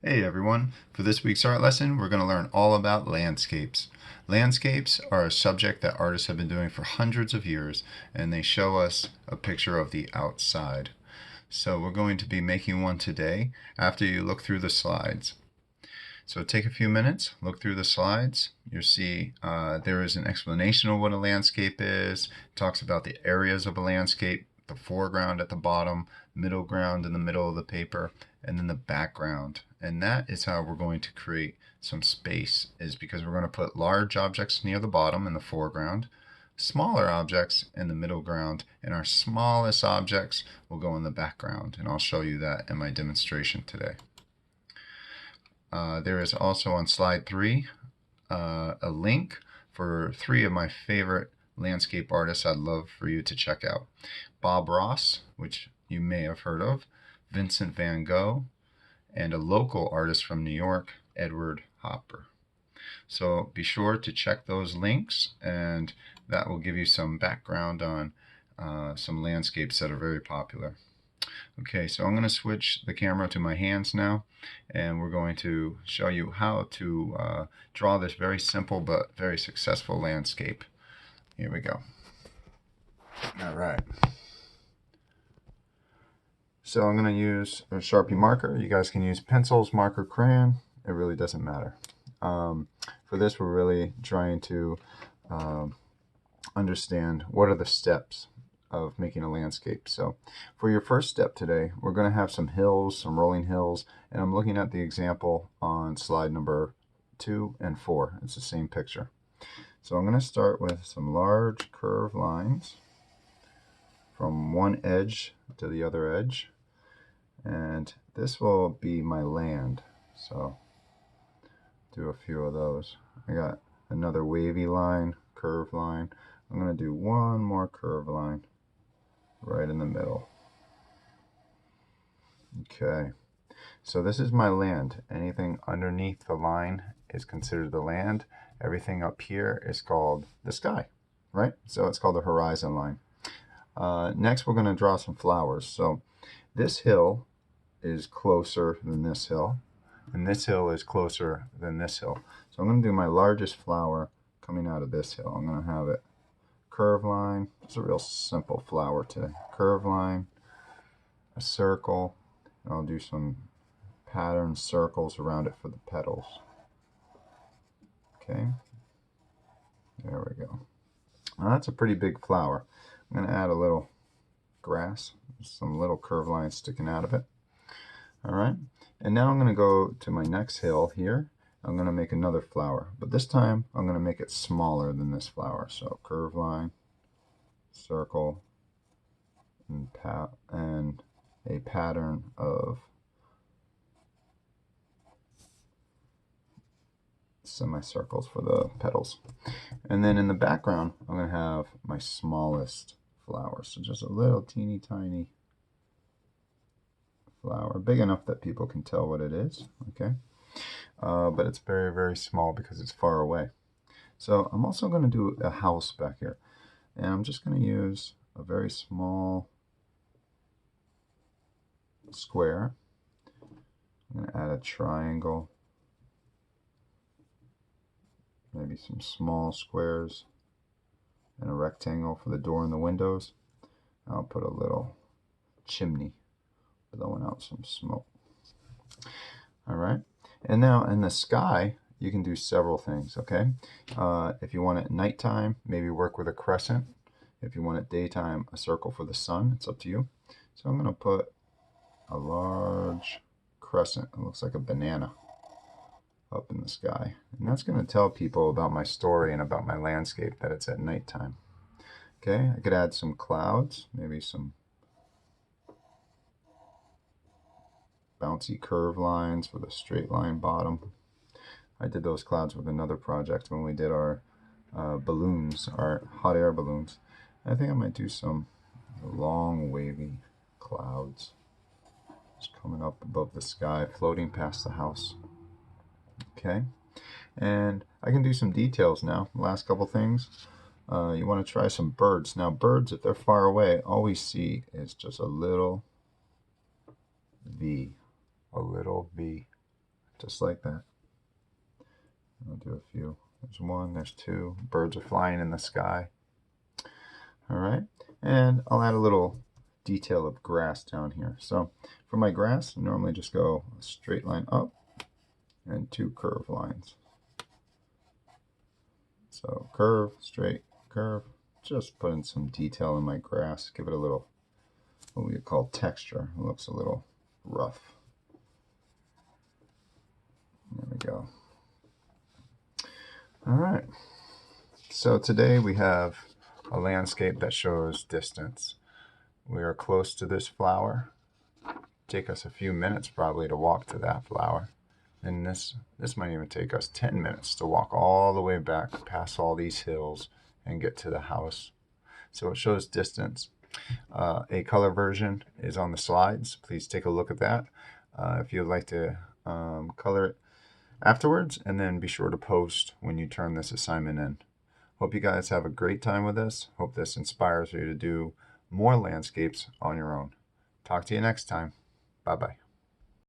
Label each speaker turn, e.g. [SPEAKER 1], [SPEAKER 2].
[SPEAKER 1] Hey everyone, for this week's art lesson, we're going to learn all about landscapes. Landscapes are a subject that artists have been doing for hundreds of years, and they show us a picture of the outside. So we're going to be making one today after you look through the slides. So take a few minutes, look through the slides. You'll see there is an explanation of what a landscape is. It talks about the areas of a landscape, the foreground at the bottom, middle ground in the middle of the paper, and then the background. And that is how we're going to create some space, is because we're going to put large objects near the bottom in the foreground, smaller objects in the middle ground, and our smallest objects will go in the background. And I'll show you that in my demonstration today. There is also on slide 3 a link for 3 of my favorite landscape artists I'd love for you to check out. Bob Ross, which you may have heard of, Vincent van Gogh, and a local artist from New York, Edward Hopper. So be sure to check those links, and that will give you some background on some landscapes that are very popular. Okay, so I'm going to switch the camera to my hands now, and we're going to show you how to draw this very simple but very successful landscape. Here we go. All right. So I'm going to use a Sharpie marker. You guys can use pencils, marker, crayon. It really doesn't matter. For this, we're really trying to understand what are the steps of making a landscape. So for your first step today, we're going to have some hills, some rolling hills, and I'm looking at the example on slide number 2 and 4. It's the same picture. So I'm going to start with some large curved lines from one edge to the other edge, and this will be my land. So do a few of those. I got another wavy line, curved line. I'm going to do one more curved line right in the middle. Okay, so this is my land. Anything underneath the line is considered the land. Everything up here is called the sky, right? So it's called the horizon line. Next, we're going to draw some flowers. So this hill is closer than this hill, and this hill is closer than this hill. So I'm going to do my largest flower coming out of this hill. I'm going to have it curve line. It's a real simple flower today. Curve line, a circle, and I'll do some pattern circles around it for the petals. Okay, there we go. Now that's a pretty big flower. I'm going to add a little grass, some little curve lines sticking out of it. All right, and now I'm going to go to my next hill here. I'm going to make another flower, but this time I'm going to make it smaller than this flower. So curve line, circle, and a pattern of semicircles for the petals. And then in the background, I'm going to have my smallest flower. So just a little teeny tiny flower, big enough that people can tell what it is, okay? But it's very, very small because it's far away. So I'm also going to do a house back here. And I'm just going to use a very small square. I'm going to add a triangle, maybe some small squares, and a rectangle for the door and the windows. I'll put a little chimney blowing out some smoke. All right, and now in the sky, you can do several things, okay? If you want it nighttime, maybe work with a crescent. If you want it daytime, a circle for the sun. It's up to you. So I'm going to put a large crescent. It looks like a banana up in the sky. And that's going to tell people about my story and about my landscape, that it's at nighttime. Okay, I could add some clouds, maybe some bouncy curve lines with a straight line bottom. I did those clouds with another project when we did our balloons, our hot air balloons. I think I might do some long wavy clouds just coming up above the sky, floating past the house. Okay, and I can do some details now. Last couple things. You want to try some birds. Now birds, if they're far away, all we see is just a little V, a little V. just like that. I'll do a few. There's one, there's two. Birds are flying in the sky. All right, and I'll add a little detail of grass down here. So for my grass, I normally just go a straight line up and two curved lines. So curve, straight, curve. Just put in some detail in my grass. Give it a little, what we call texture. It looks a little rough. There we go. All right. So today we have a landscape that shows distance. We are close to this flower. Take us a few minutes probably to walk to that flower. And this might even take us 10 minutes to walk all the way back past all these hills and get to the house. So it shows distance. A color version is on the slides. Please take a look at that if you'd like to color it afterwards, and then be sure to post when you turn this assignment in. Hope you guys have a great time with this. Hope this inspires you to do more landscapes on your own. Talk to you next time. Bye-bye.